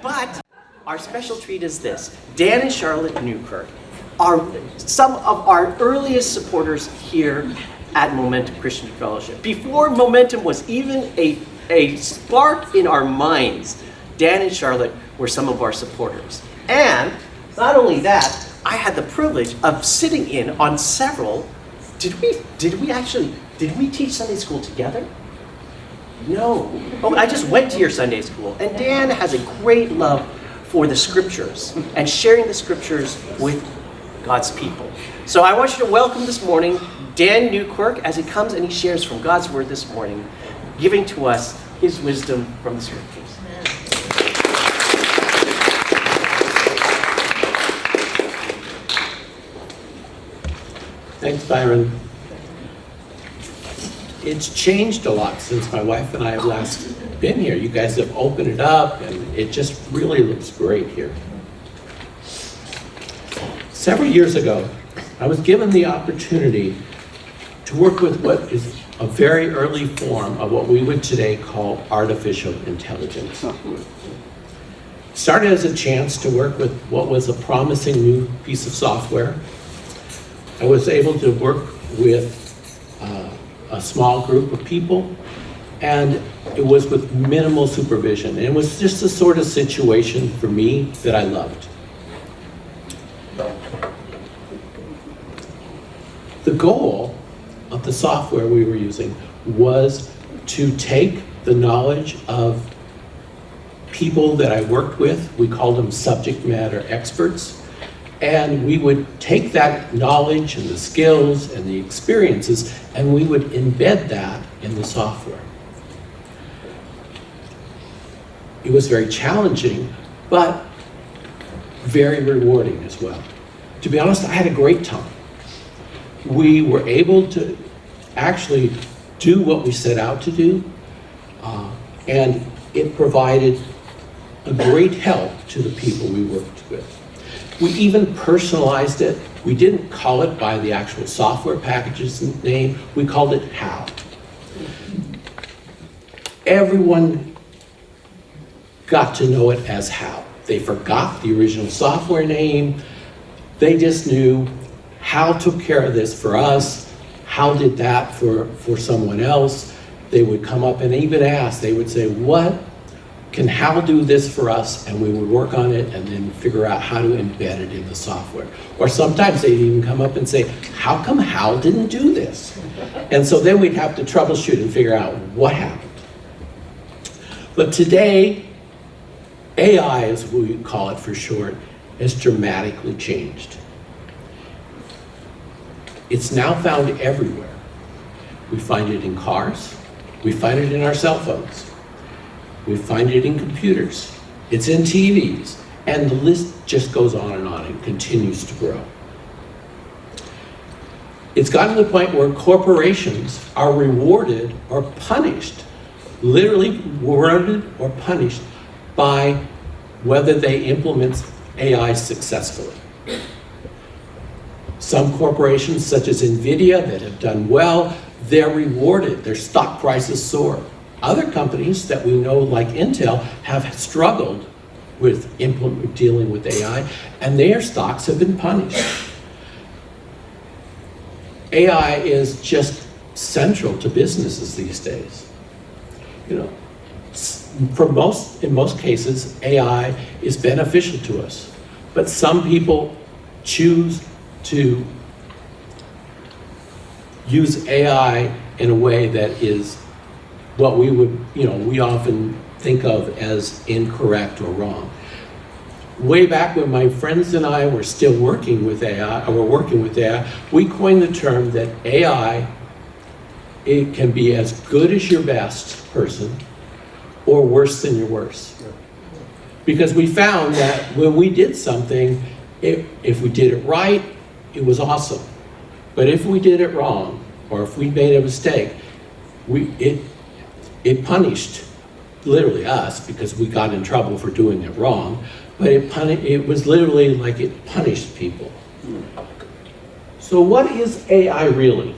But our special treat is this. Dan and Charlotte Newkirk are some of our earliest supporters here at Momentum Christian Fellowship. Before Momentum was even a spark in our minds, Dan and Charlotte were some of our supporters. And not only that, I had the privilege of sitting in on several. Did we teach Sunday school together? No. Oh, I just went to your Sunday school. And Dan has a great love for the scriptures and sharing the scriptures with God's people. So I want you to welcome this morning Dan Newkirk as he comes and he shares from God's word this morning, giving to us his wisdom from the scriptures. Thanks, Byron. It's changed a lot since my wife and I have last been here. You guys have opened it up, and it just really looks great here. Several years ago, I was given the opportunity to work with what is a very early form of what we would today call artificial intelligence. It started as a chance to work with what was a promising new piece of software. I was able to work with a small group of people, and it was with minimal supervision. And it was just the sort of situation for me that I loved. The goal of the software we were using was to take the knowledge of people that I worked with, we called them subject matter experts, and we would take that knowledge and the skills and the experiences and we would embed that in the software. It was very challenging, but very rewarding as well. To be honest, I had a great time. We were able to actually do what we set out to do, and it provided a great help to the people we worked with. We even personalized it. We didn't call it by the actual software package's name. We called it HAL. Everyone got to know it as HAL. They forgot the original software name. They just knew HAL took care of this for us. HAL did that for someone else. They would come up and even ask, they would say, what can HAL do this for us? And we would work on it and then figure out how to embed it in the software. Or sometimes they'd even come up and say, how come HAL didn't do this? And so then we'd have to troubleshoot and figure out what happened. But today, AI, as we call it for short, has dramatically changed. It's now found everywhere. We find it in cars. We find it in our cell phones. We find it in computers. It's in TVs. And the list just goes on and continues to grow. It's gotten to the point where corporations are rewarded or punished, literally rewarded or punished by whether they implement AI successfully. Some corporations, such as NVIDIA, that have done well, they're rewarded, their stock prices soar. Other companies that we know, like Intel, have struggled with dealing with AI, and their stocks have been punished. AI is just central to businesses these days. You know, in most cases, AI is beneficial to us, but some people choose to use AI in a way that is what we often think of as incorrect or wrong. Way back when my friends and I were still working with AI, we coined the term that AI, it can be as good as your best person or worse than your worst. Because we found that when we did something, if we did it right, it was awesome. But if we did it wrong, or if we made a mistake, it punished literally us because we got in trouble for doing it wrong, but it was literally like it punished people. So what is AI really?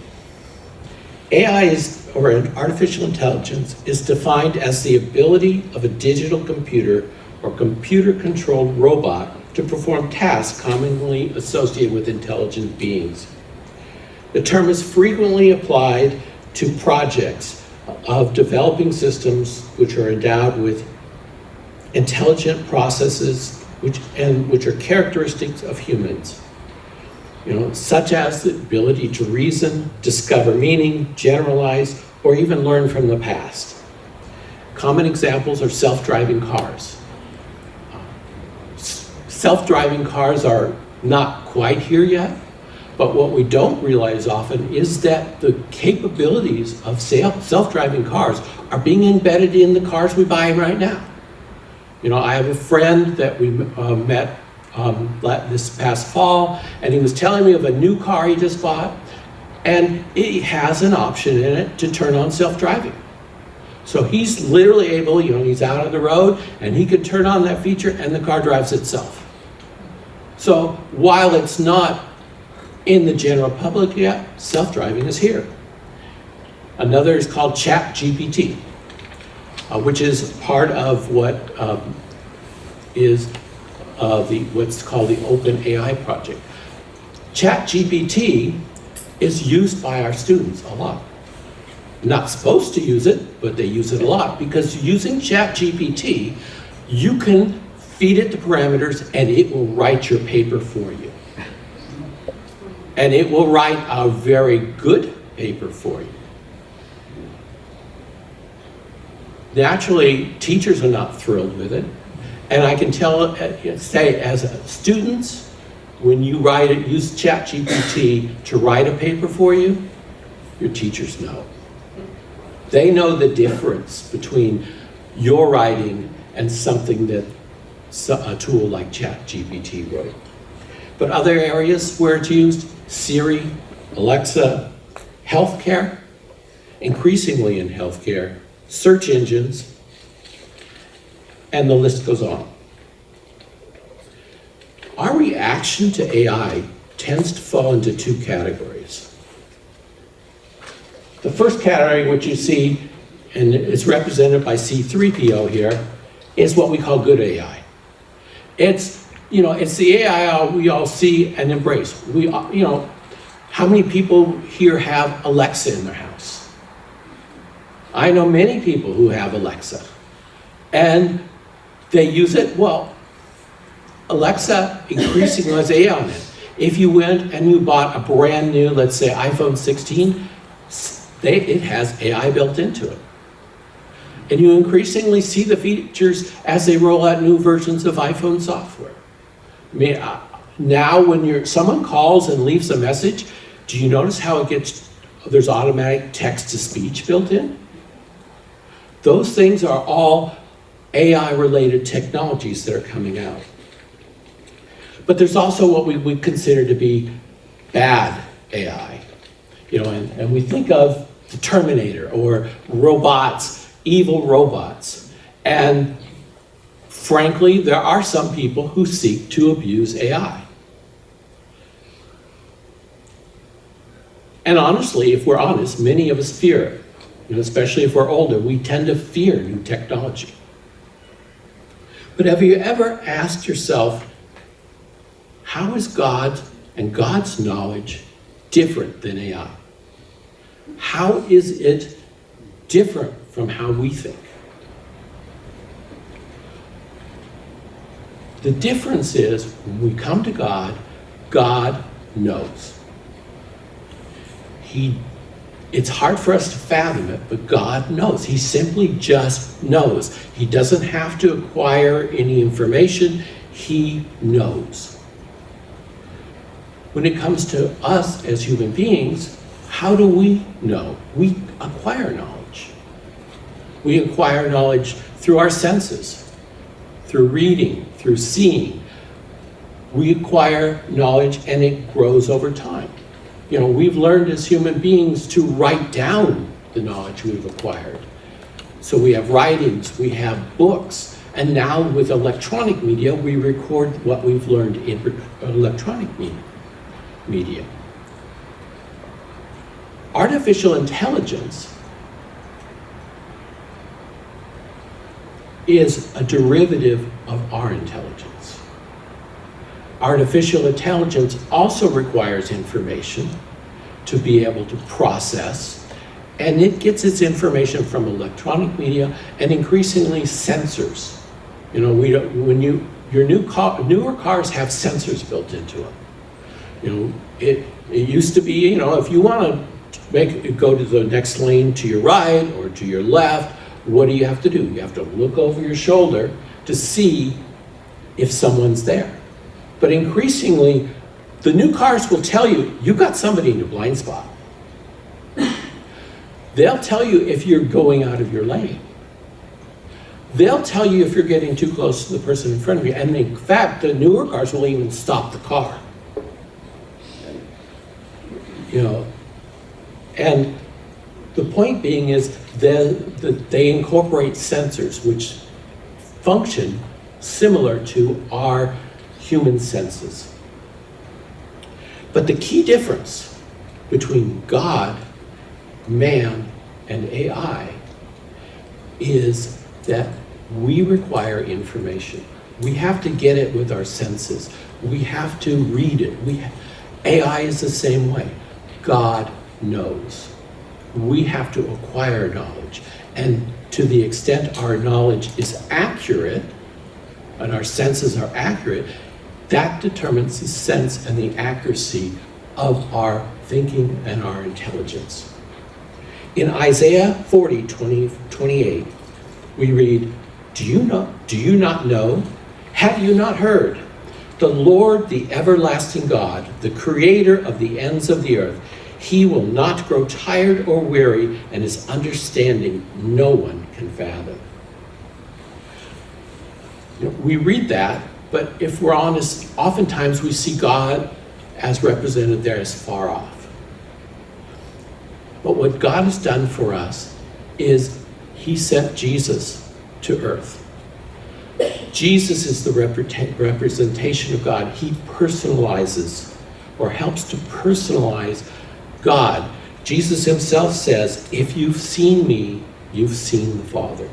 AI or artificial intelligence, is defined as the ability of a digital computer or computer-controlled robot to perform tasks commonly associated with intelligent beings. The term is frequently applied to projects of developing systems which are endowed with intelligent processes which are characteristics of humans. Such as the ability to reason, discover meaning, generalize, or even learn from the past. Common examples are self-driving cars. Self-driving cars are not quite here yet, but what we don't realize often is that the capabilities of self-driving cars are being embedded in the cars we buy right now. I have a friend that we met this past fall, and he was telling me of a new car he just bought, and it has an option in it to turn on self-driving. So he's literally able, he's out on the road, and he could turn on that feature, and the car drives itself. So while it's not in the general public yet, self-driving is here. Another is called ChatGPT, which is part of what is what's called the OpenAI project. ChatGPT is used by our students a lot. Not supposed to use it, but they use it a lot, because using ChatGPT, you can feed it the parameters and it will write your paper for you. And it will write a very good paper for you. Naturally, teachers are not thrilled with it. And I can say as students, when you use ChatGPT to write a paper for you, your teachers know. They know the difference between your writing and something that a tool like ChatGPT wrote. But other areas where it's used, Siri, Alexa, healthcare, increasingly in healthcare, search engines, and the list goes on. Our reaction to AI tends to fall into two categories. The first category, which you see, and it's represented by C3PO here, is what we call good AI. It's the AI we all see and embrace. How many people here have Alexa in their house? I know many people who have Alexa. And they use it, Alexa increasingly has AI on it. If you went and you bought a brand new, let's say iPhone 16, it has AI built into it. And you increasingly see the features as they roll out new versions of iPhone software. Now when someone calls and leaves a message, do you notice how there's automatic text-to-speech built in? Those things are all AI-related technologies that are coming out. But there's also what we would consider to be bad AI. And we think of the Terminator or robots, evil robots. And frankly, there are some people who seek to abuse AI. And honestly, if we're honest, many of us fear it. Especially if we're older, we tend to fear new technology. But have you ever asked yourself, how is God and God's knowledge different than AI? How is it different from how we think? The difference is, when we come to God, God knows. It's hard for us to fathom it, but God knows. He simply just knows. He doesn't have to acquire any information. He knows. When it comes to us as human beings, how do we know? We acquire knowledge. We acquire knowledge through our senses, through reading, through seeing. We acquire knowledge and it grows over time. We've learned as human beings to write down the knowledge we've acquired. So we have writings, we have books, and now with electronic media, we record what we've learned in electronic media. Artificial intelligence is a derivative of our intelligence. Artificial intelligence also requires information to be able to process, and it gets its information from electronic media and increasingly sensors. You know, newer cars have sensors built into them. You know, it used to be, you know, if you want to go to the next lane to your right or to your left, what do you have to do? You have to look over your shoulder to see if someone's there. But increasingly, the new cars will tell you, you've got somebody in your blind spot. They'll tell you if you're going out of your lane. They'll tell you if you're getting too close to the person in front of you. And in fact, the newer cars will even stop the car. You know, and the point being is that they incorporate sensors which function similar to our human senses. But the key difference between God, man, and AI is that we require information. We have to get it with our senses. We have to read it. AI is the same way. God knows. We have to acquire knowledge. And to the extent our knowledge is accurate, and our senses are accurate, that determines the sense and the accuracy of our thinking and our intelligence. In Isaiah 40:28, we read, Do you not know? Have you not heard? The Lord, the everlasting God, the creator of the ends of the earth, he will not grow tired or weary, and his understanding no one can fathom. You know, we read that, but if we're honest, oftentimes we see God as represented there as far off. But what God has done for us is he sent Jesus to earth. Jesus is the representation of God. He personalizes or helps to personalize God. Jesus himself says, if you've seen me, you've seen the Father.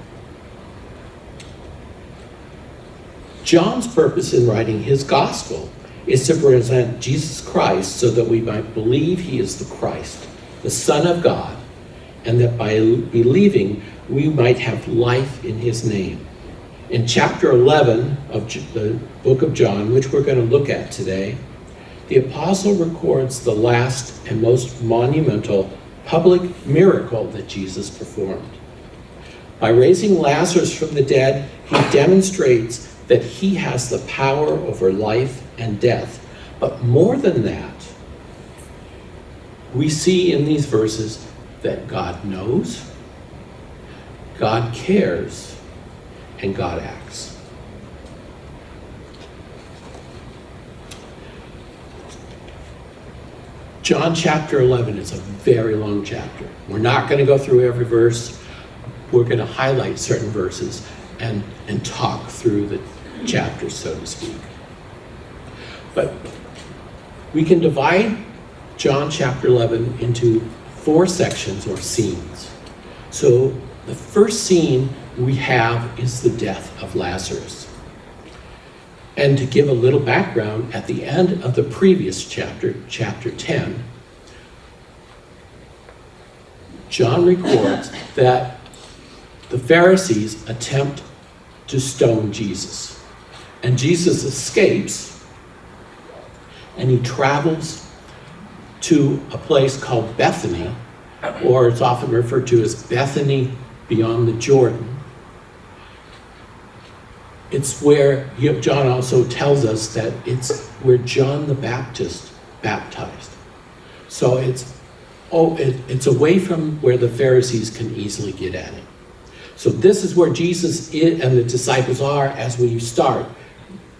John's purpose in writing his gospel is to present Jesus Christ so that we might believe he is the Christ, the Son of God, and that by believing we might have life in his name. In chapter 11 of the book of John, which we're going to look at today, the apostle records the last and most monumental public miracle that Jesus performed. By raising Lazarus from the dead, he demonstrates that he has the power over life and death. But more than that, we see in these verses that God knows, God cares, and God acts. John chapter 11 is a very long chapter. We're not going to go through every verse. We're going to highlight certain verses and talk through the chapters, so to speak. But we can divide John chapter 11 into 4 sections or scenes. So the first scene we have is the death of Lazarus. And to give a little background, at the end of the previous chapter, chapter 10, John records that the Pharisees attempt to stone Jesus. And Jesus escapes, and he travels to a place called Bethany, or it's often referred to as Bethany beyond the Jordan. It's where John also tells us that it's where John the Baptist baptized. So it's away from where the Pharisees can easily get at him. So this is where Jesus and the disciples are as we start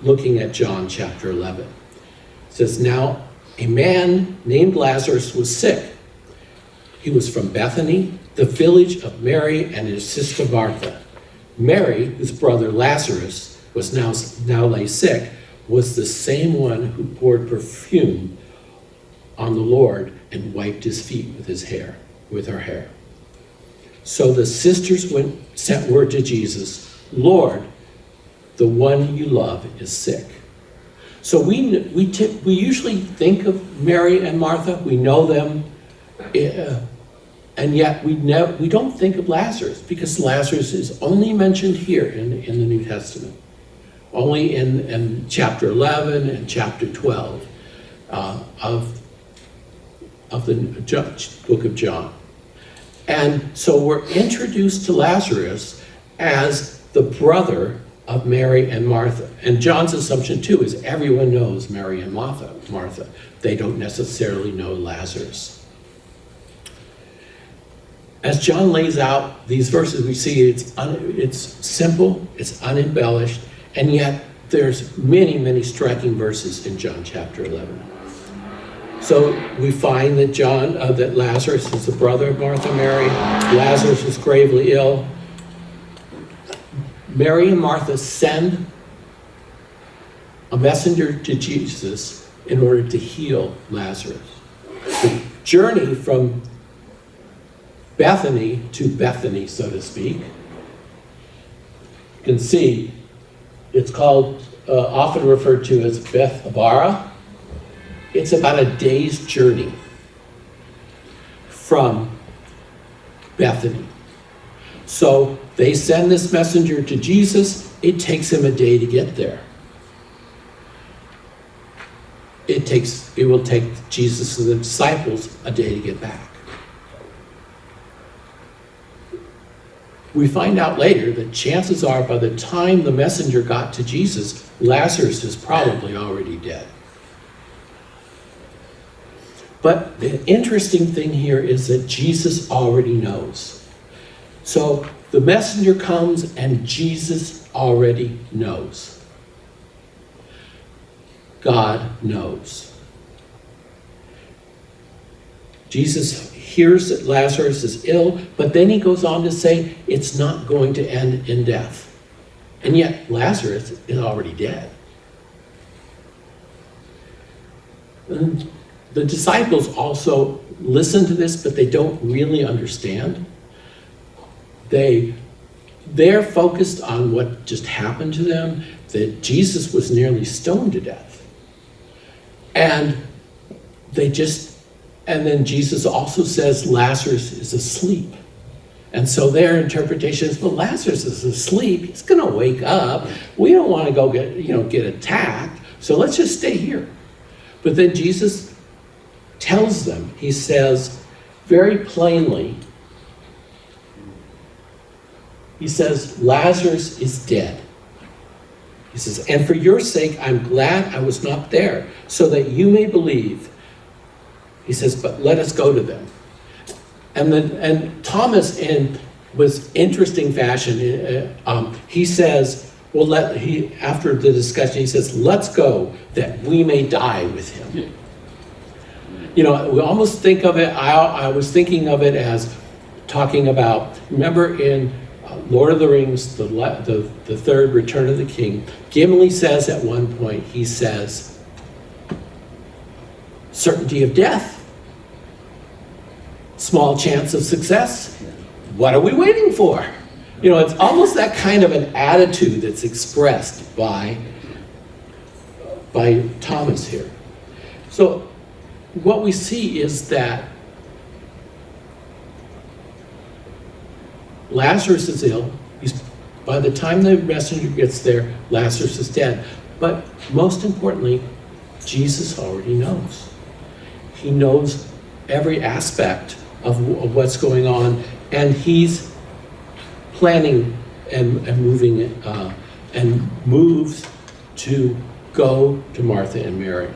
looking at John chapter 11. It says, now a man named Lazarus was sick. He was from Bethany, the village of Mary and his sister Martha. Mary, whose brother Lazarus was now lay sick, was the same one who poured perfume on the Lord and wiped his feet with her hair. So the sisters sent word to Jesus, Lord, the one you love is sick. So we usually think of Mary and Martha. We know them, and yet we don't think of Lazarus, because Lazarus is only mentioned here in the New Testament, only in chapter 11 and chapter 12 of the book of John. And so we're introduced to Lazarus as the brother of Mary and Martha. And John's assumption too is everyone knows Mary and Martha. They don't necessarily know Lazarus. As John lays out these verses, we see it's simple, it's unembellished, and yet there's many, many striking verses in John chapter 11. So we find that that Lazarus is the brother of Martha and Mary. Lazarus is gravely ill. Mary and Martha send a messenger to Jesus in order to heal Lazarus. The journey from Bethany to Bethany, so to speak, you can see it's called, often referred to as Bethabara. It's about a day's journey from Bethany. So they send this messenger to Jesus. It takes him a day to get there. It will take Jesus and the disciples a day to get back. We find out later that chances are by the time the messenger got to Jesus, Lazarus is probably already dead. But the interesting thing here is that Jesus already knows. So the messenger comes and Jesus already knows. God knows. Jesus hears that Lazarus is ill, but then he goes on to say it's not going to end in death. And yet Lazarus is already dead. And the disciples also listen to this, but they don't really understand. They're focused on what just happened to them, that Jesus was nearly stoned to death. And then Jesus also says Lazarus is asleep. And so their interpretation is, well, Lazarus is asleep. He's going to wake up. We don't want to go get attacked. So let's just stay here. But then Jesus tells them, he says very plainly, he says, Lazarus is dead. He says, and for your sake, I'm glad I was not there, so that you may believe. He says, but let us go to them. And Thomas, in was interesting fashion, he says, well, after the discussion, he says, let's go that we may die with him. We almost think of it, I was thinking of it as talking about, remember in Lord of the Rings, the third Return of the King, Gimli says at one point, he says, certainty of death, small chance of success, what are we waiting for? It's almost that kind of an attitude that's expressed by Thomas here. So what we see is that Lazarus is ill. By the time the messenger gets there, Lazarus is dead. But most importantly, Jesus already knows. He knows every aspect of what's going on, and he's planning and moving and moves to go to Martha and Mary.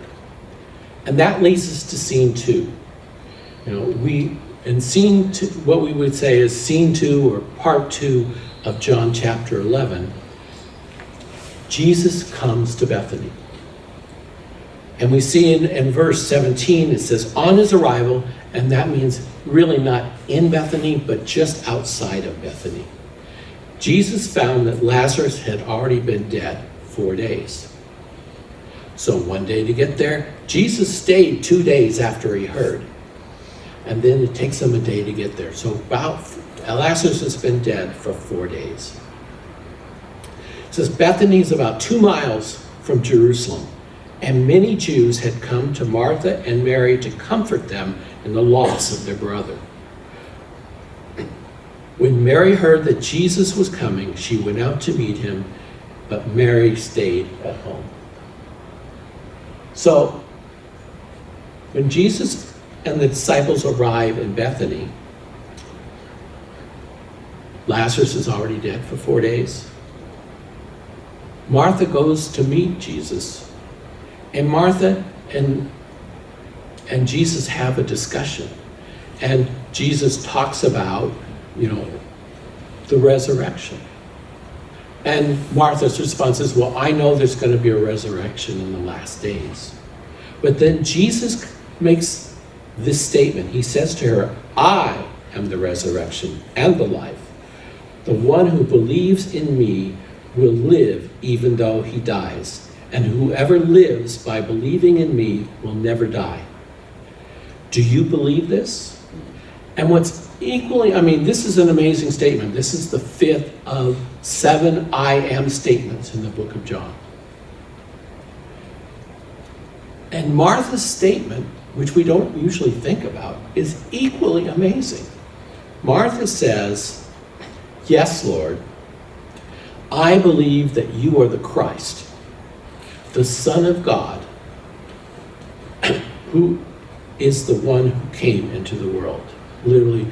And that leads us to scene 2. In scene 2, what we would say is scene 2 or part 2 of John chapter 11, Jesus comes to Bethany. And we see in verse 17, it says, on his arrival, and that means really not in Bethany, but just outside of Bethany. Jesus found that Lazarus had already been dead 4 days. So one day to get there, Jesus stayed 2 days after he heard. And then it takes him a day to get there. So Lazarus has been dead for 4 days. says Bethany is about 2 miles from Jerusalem, and many Jews had come to Martha and Mary to comfort them in the loss of their brother. When Mary heard that Jesus was coming, she went out to meet him, but Mary stayed at home. So, when Jesus and the disciples arrive in Bethany, Lazarus is already dead for 4 days. Martha goes to meet Jesus, and Martha and Jesus have a discussion. And Jesus talks about, the resurrection. And Martha's response is, well, I know there's going to be a resurrection in the last days. But then Jesus makes this statement. He says to her, I am the resurrection and the life. The one who believes in me will live even though he dies. And whoever lives by believing in me will never die. Do you believe this? And what's equally, this is an amazing statement. This is the 5th of 7 I am statements in the book of John. And Martha's statement, which we don't usually think about, is equally amazing. Martha says, yes, Lord, I believe that you are the Christ, the Son of God, who is the one who came into the world. Literally,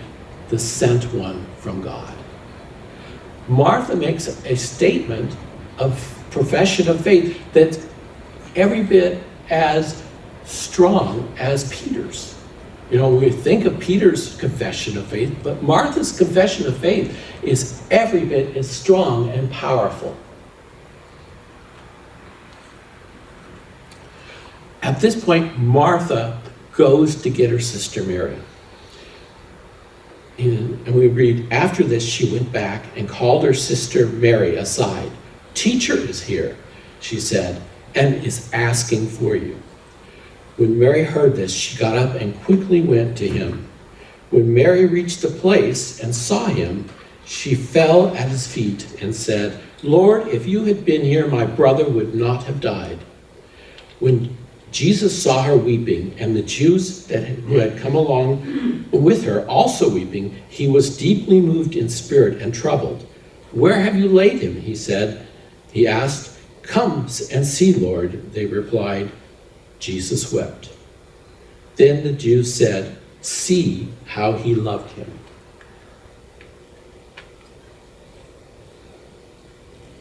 the sent one from God. Martha makes a statement of profession of faith that's every bit as strong as Peter's. We think of Peter's confession of faith, but Martha's confession of faith is every bit as strong and powerful. At this point, Martha goes to get her sister Mary. And we read, after this, she went back and called her sister Mary aside. Teacher is here, she said, and is asking for you. When Mary heard this, she got up and quickly went to him. When Mary reached the place and saw him, she fell at his feet and said, Lord, if you had been here, my brother would not have died. When Jesus saw her weeping, and the Jews who had come along with her also weeping, he was deeply moved in spirit and troubled. Where have you laid him? He said. He asked. Come and see, Lord, they replied. Jesus wept. Then the Jews said, see how he loved him.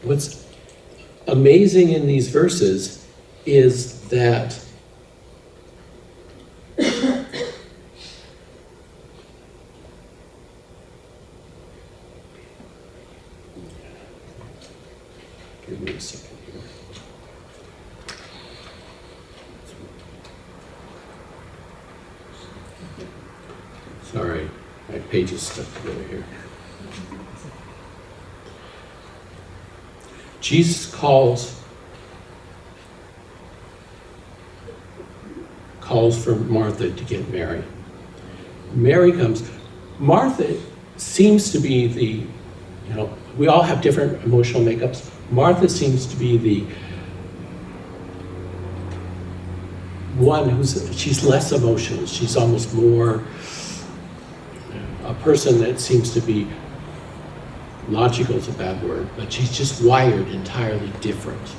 What's amazing in these verses is that give me a second here. Sorry, my page is stuck together here. Jesus calls for Martha to get Mary. Mary comes. Martha seems to be the, we all have different emotional makeups. Martha seems to be the one she's less emotional. She's almost more a person that seems to be, logical is a bad word, but she's just wired entirely different.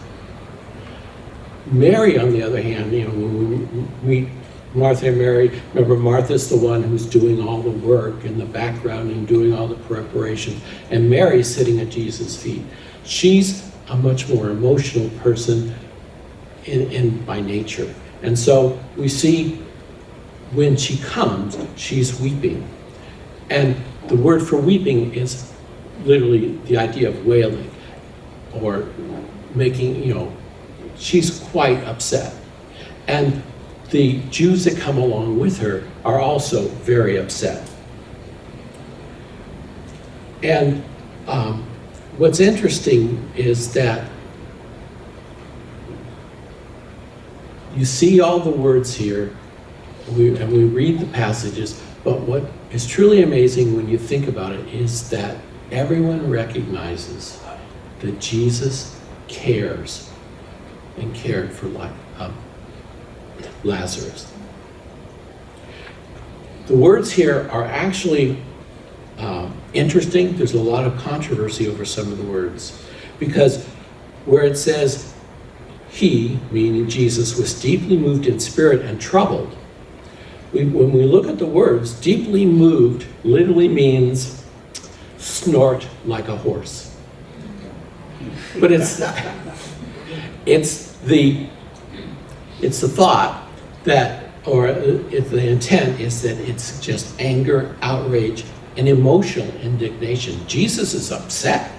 Mary, on the other hand, when we meet Martha and Mary, remember Martha's the one who's doing all the work in the background and doing all the preparation, and Mary's sitting at Jesus' feet. She's a much more emotional person by nature. And so we see when she comes, she's weeping. And the word for weeping is literally the idea of wailing or making, she's quite upset. And the Jews that come along with her are also very upset. And what's interesting is that you see all the words here, and we read the passages, but what is truly amazing when you think about it is that everyone recognizes that Jesus cares and cared for Lazarus. The words here are actually interesting. There's a lot of controversy over some of the words, because where it says he, meaning Jesus, was deeply moved in spirit and troubled, when we look at the words, deeply moved literally means snort like a horse. But it's the thought that, or the intent is that it's just anger, outrage, and emotional indignation. Jesus is upset.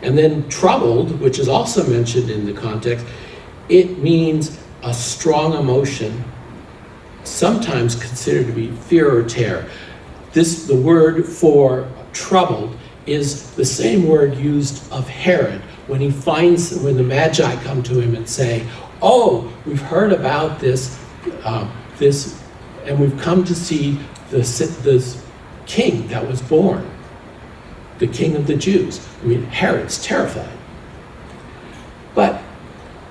And then troubled, which is also mentioned in the context, it means a strong emotion, sometimes considered to be fear or terror. The word for troubled is the same word used of Herod when the Magi come to him and say, "Oh, we've heard about this, and we've come to see this king that was born, the King of the Jews." I mean, Herod's terrified. But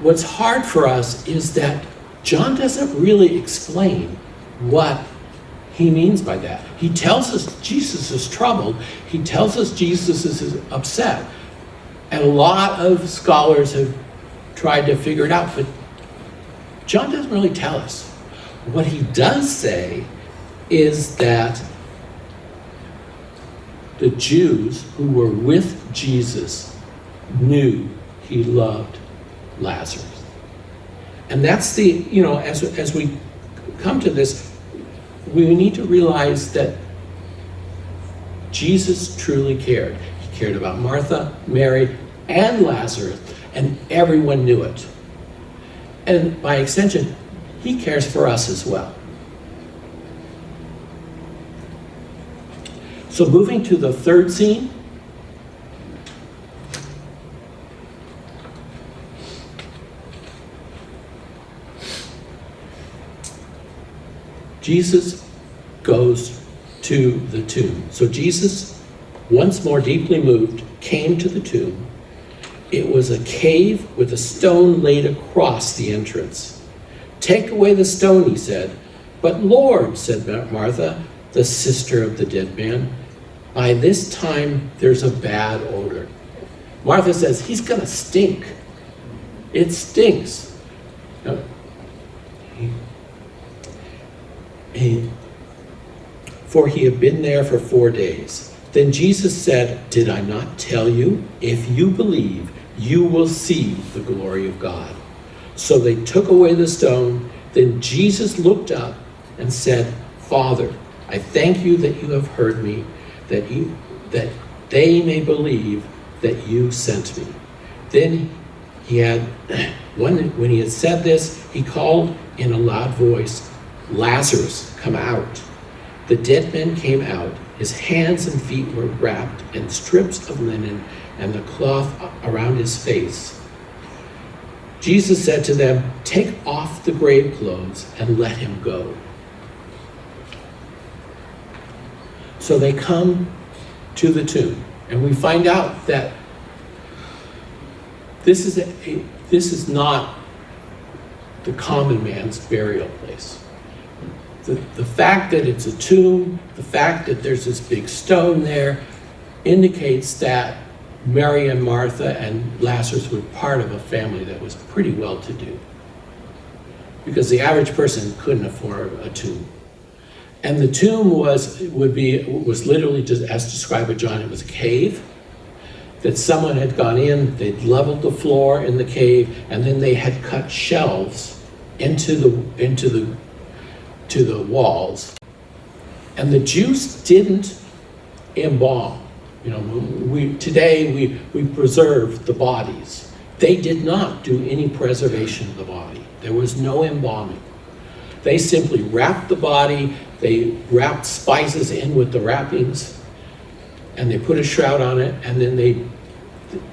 what's hard for us is that John doesn't really explain what he means by that. He tells us Jesus is troubled. He tells us Jesus is upset. And a lot of scholars have tried to figure it out, but John doesn't really tell us. What he does say is that the Jews who were with Jesus knew he loved Lazarus. And that's as we come to this, we need to realize that Jesus truly cared. He cared about Martha, Mary, and Lazarus, and everyone knew it. And by extension, he cares for us as well. So moving to the third scene. Jesus goes to the tomb. So Jesus, once more deeply moved, came to the tomb. It was a cave with a stone laid across the entrance. "Take away the stone," he said. "But Lord," said Martha, the sister of the dead man, "by this time there's a bad odor." Martha says, "He's gonna stink. It stinks." For he had been there for 4 days. Then Jesus said, "Did I not tell you? If you believe, you will see the glory of God." So they took away the stone. Then Jesus looked up and said, "Father, I thank you that you have heard me, that they may believe that you sent me." Then when he had said this, he called in a loud voice, "Lazarus, come out." The dead man came out. His hands and feet were wrapped in strips of linen and the cloth around his face. Jesus said to them, "Take off the grave clothes and let him go." So they come to the tomb, and we find out that this is not the common man's burial place. The fact that it's a tomb, the fact that there's this big stone there, indicates that Mary and Martha and Lazarus were part of a family that was pretty well-to-do, because the average person couldn't afford a tomb. And the tomb was literally, just as described by John, it was a cave that someone had gone in, they'd leveled the floor in the cave, and then they had cut shelves into the walls. And the Jews didn't embalm. Today we preserve the bodies. They did not do any preservation of the body. There was no embalming. They simply wrapped the body, they wrapped spices in with the wrappings, and they put a shroud on it, and then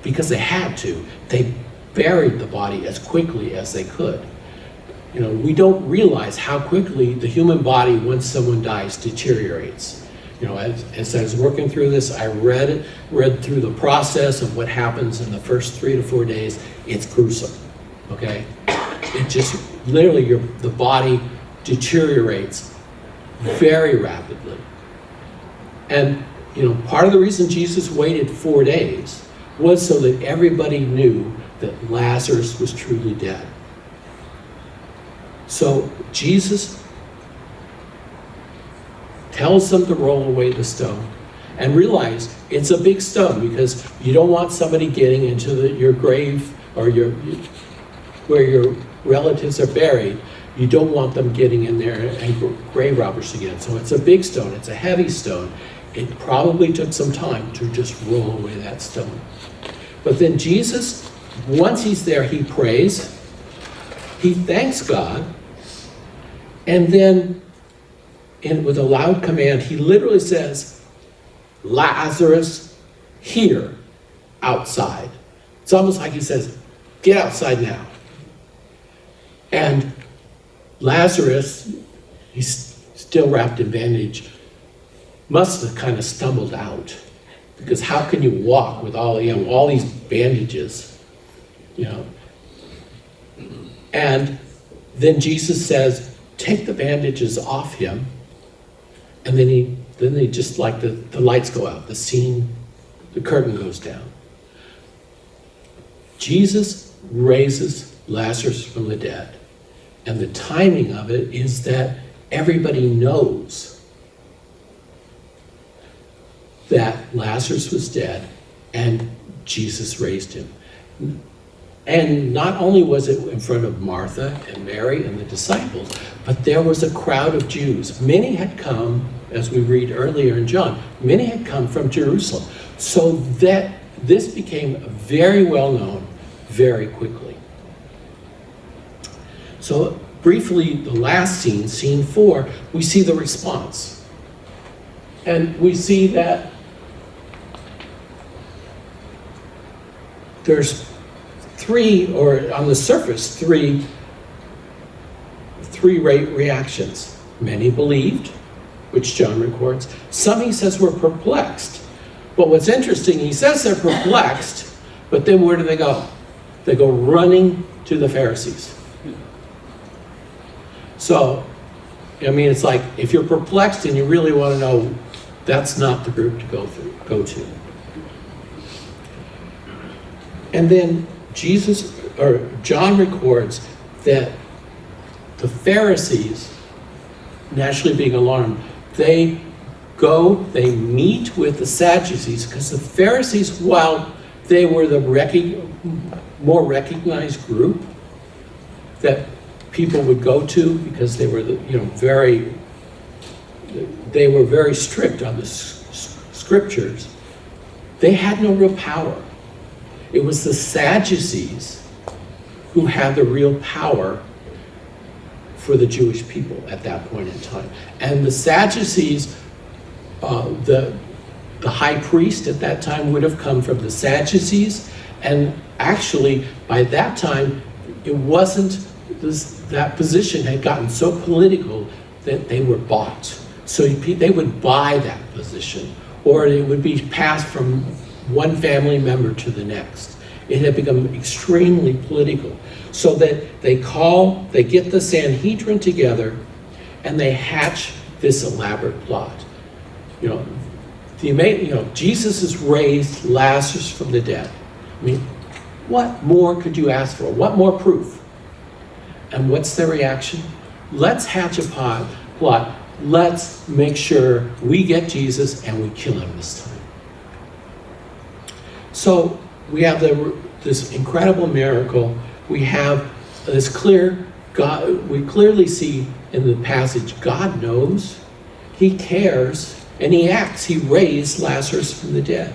because they had to, they buried the body as quickly as they could. We don't realize how quickly the human body, once someone dies, deteriorates. You know, as I was working through this, I read through the process of what happens in the first 3 to 4 days. It's gruesome, okay? It just, literally, the body deteriorates very rapidly. And, you know, part of the reason Jesus waited 4 days was so that everybody knew that Lazarus was truly dead. So Jesus tells them to roll away the stone, and realize it's a big stone, because you don't want somebody getting into your grave, or where your relatives are buried. You don't want them getting in there and grave robbers again. So it's a big stone, it's a heavy stone. It probably took some time to just roll away that stone. But then Jesus, once he's there, he prays, he thanks God, and then with a loud command, he literally says, Lazarus, here, outside. It's almost like he says, get outside now. And Lazarus, he's still wrapped in bandage, must have kind of stumbled out. Because how can you walk with all these bandages, you know? And then Jesus says, take the bandages off him. And then they just, like, the lights go out, the curtain goes down. Jesus raises Lazarus from the dead. And the timing of it is that everybody knows that Lazarus was dead and Jesus raised him. And not only was it in front of Martha and Mary and the disciples, but there was a crowd of Jews. Many had come, as we read earlier in John, many had come from Jerusalem. So that this became very well known very quickly. So briefly, the last scene, scene 4, we see the response. And we see that there's on the surface, three reactions. Many believed, which John records. Some, he says, were perplexed. But what's interesting, he says they're perplexed, but then where do they go? They go running to the Pharisees. So, I mean, it's like, if you're perplexed and you really want to know, that's not the group to go to. And then John records that the Pharisees, naturally being alarmed, they meet with the Sadducees, because the Pharisees, while they were the more recognized group that people would go to, because they were they were very strict on the scriptures, they had no real power. It was the Sadducees who had the real power for the Jewish people at that point in time. And the Sadducees, the high priest at that time would have come from the Sadducees, and actually by that time it wasn't that position had gotten so political that they were bought. So they would buy that position, or it would be passed from one family member to the next. It had become extremely political. So that they get the Sanhedrin together, and they hatch this elaborate plot. Jesus has raised Lazarus from the dead. I mean, what more could you ask for? What more proof? And what's their reaction? Let's hatch a plot. Let's make sure we get Jesus and we kill him this time. So we have this incredible miracle. We have this we clearly see in the passage, God knows, he cares, and he acts. He raised Lazarus from the dead.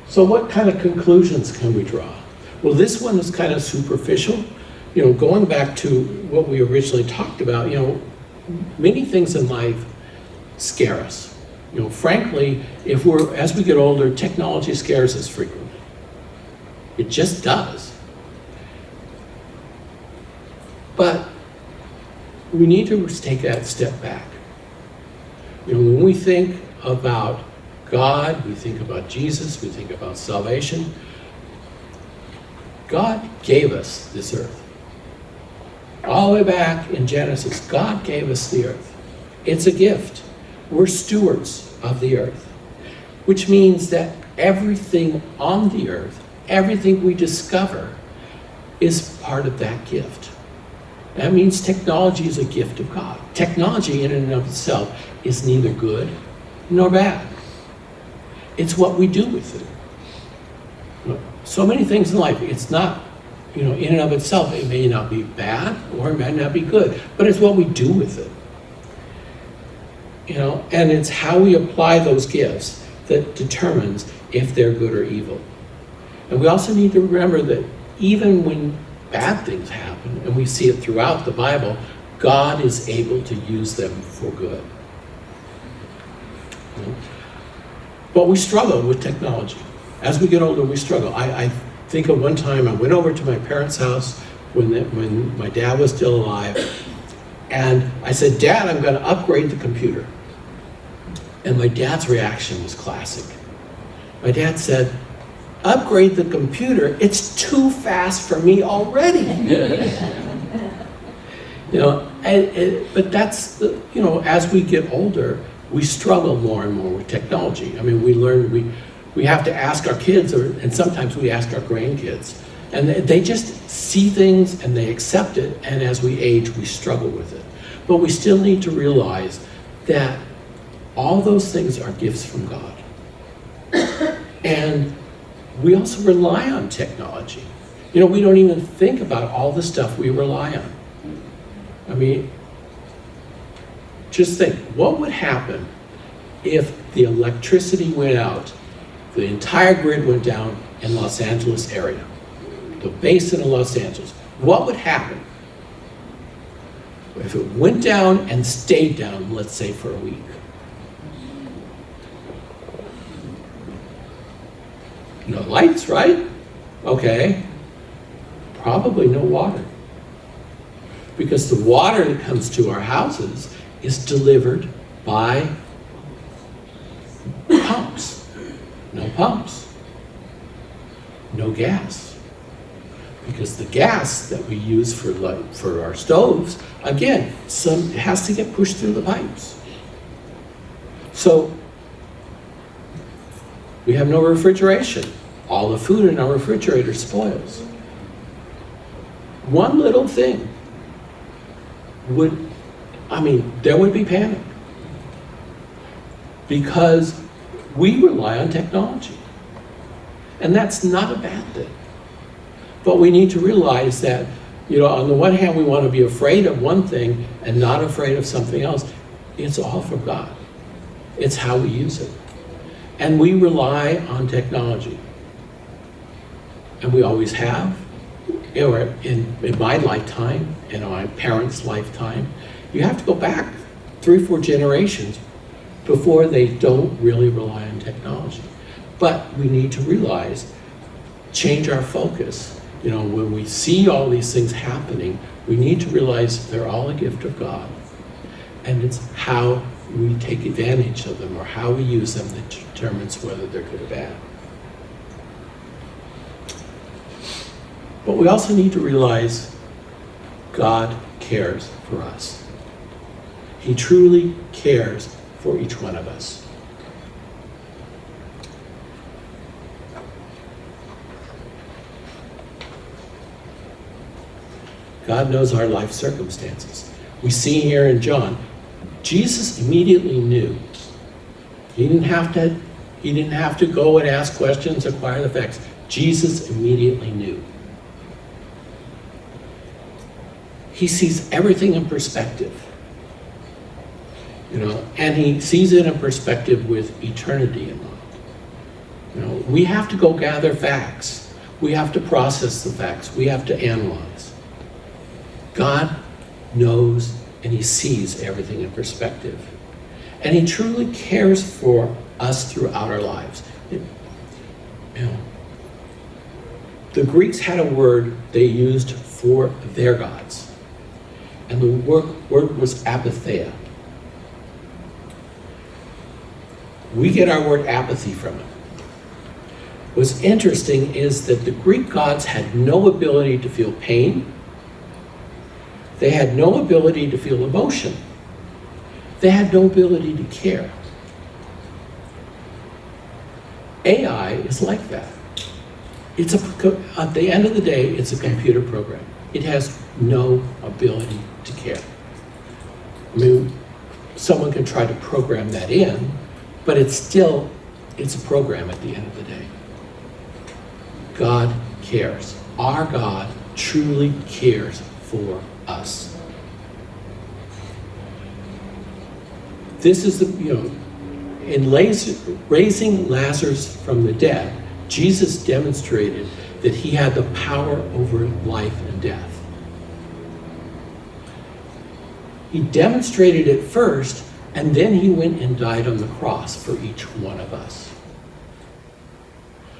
So what kind of conclusions can we draw? Well, this one is kind of superficial. Going back to what we originally talked about, many things in life scare us. Frankly, as we get older, technology scares us frequently. It just does. But we need to take that step back When we think about God, we think about Jesus, we think about salvation, God gave us this earth. All the way back in Genesis, God gave us the earth. It's a gift. We're stewards of the earth, which means that everything on the earth, everything we discover, is part of that gift. That means technology is a gift of God. Technology in and of itself is neither good nor bad. It's what we do with it. So many things in life, it's not, in and of itself, it may not be bad or it may not be good, but it's what we do with it. And it's how we apply those gifts that determines if they're good or evil. And we also need to remember that even when bad things happen, and we see it throughout the Bible, God is able to use them for good. But we struggle with technology. As we get older, we struggle. I think of one time I went over to my parents' house when my dad was still alive, and I said, "Dad, I'm going to upgrade the computer." And my dad's reaction was classic. My dad said, "Upgrade the computer? It's too fast for me already." But that's, as we get older, we struggle more and more with technology. I mean, we learn, we have to ask our kids, and sometimes we ask our grandkids. And they just see things and they accept it, and as we age, we struggle with it. But we still need to realize that all those things are gifts from God. And we also rely on technology. We don't even think about all the stuff we rely on. I mean, just think, what would happen if the electricity went out, the entire grid went down in Los Angeles area, the basin of Los Angeles? What would happen if it went down and stayed down, let's say, for a week? No lights, right? Okay. Probably no water. Because the water that comes to our houses is delivered by pumps. No pumps. No gas. Because the gas that we use for our stoves, again, it has to get pushed through the pipes. So we have no refrigeration. All the food in our refrigerator spoils. One little thing there would be panic. Because we rely on technology. And that's not a bad thing. But we need to realize that, on the one hand, we want to be afraid of one thing and not afraid of something else. It's all from God. It's how we use it. And we rely on technology. And we always have. In my lifetime, in my parents' lifetime, you have to go back 3 or 4 generations before they don't really rely on technology. But we need to realize, change our focus. When we see all these things happening, we need to realize they're all a gift of God. And it's how we take advantage of them or how we use them that determines whether they're good or bad. But we also need to realize God cares for us. He truly cares for each one of us. God knows our life circumstances. We see here in John, Jesus immediately knew. He didn't have to go and ask questions, acquire the facts. Jesus immediately knew. He sees everything in perspective. And he sees it in perspective with eternity in mind. We have to go gather facts. We have to process the facts. We have to analyze. God knows and he sees everything in perspective. And he truly cares for us throughout our lives. The Greeks had a word they used for their gods. And the word was apatheia. We get our word apathy from it. What's interesting is that the Greek gods had no ability to feel pain. They had no ability to feel emotion. They had no ability to care. AI is like that. At the end of the day, it's a computer program. It has no ability to care. I mean, someone can try to program that in, but it's a program at the end of the day. God cares. Our God truly cares for us. This is in raising Lazarus from the dead, Jesus demonstrated that he had the power over life and death. He demonstrated it first, and then he went and died on the cross for each one of us.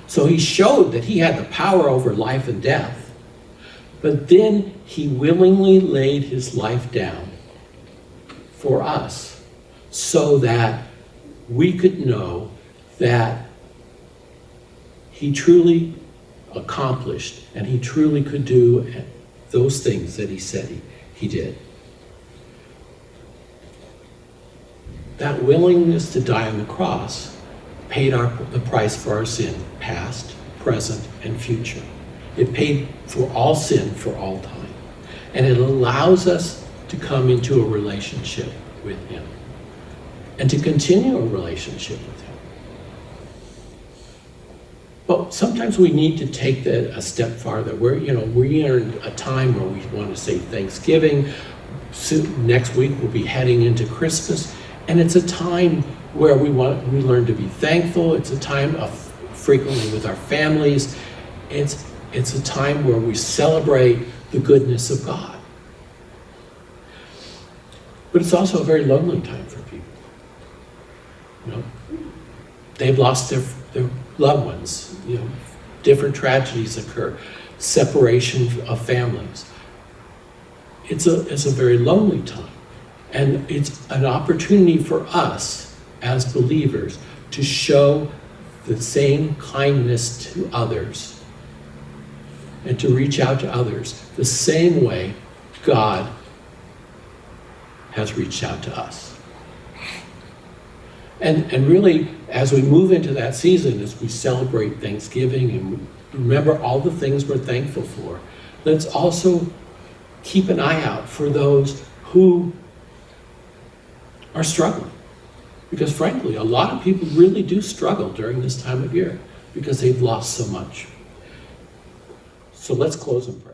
So he showed that he had the power over life and death, but then he willingly laid his life down for us so that we could know that he truly accomplished and he truly could do those things that he said he did. That willingness to die on the cross paid the price for our sin, past, present, and future. It paid for all sin for all time. And it allows us to come into a relationship with him and to continue a relationship with him. But sometimes we need to take that a step farther. We're in a time where we want to say Thanksgiving. Next week we'll be heading into Christmas. And it's a time where we learn to be thankful. It's a time of frequently with our families. It's a time where we celebrate the goodness of God. But it's also a very lonely time for people. They've lost their loved ones. Different tragedies occur, separation of families. It's a very lonely time. And it's an opportunity for us as believers to show the same kindness to others and to reach out to others the same way God has reached out to us. And really, as we move into that season, as we celebrate Thanksgiving and remember all the things we're thankful for, let's also keep an eye out for those who are struggling. Because frankly, a lot of people really do struggle during this time of year because they've lost so much. So let's close in prayer.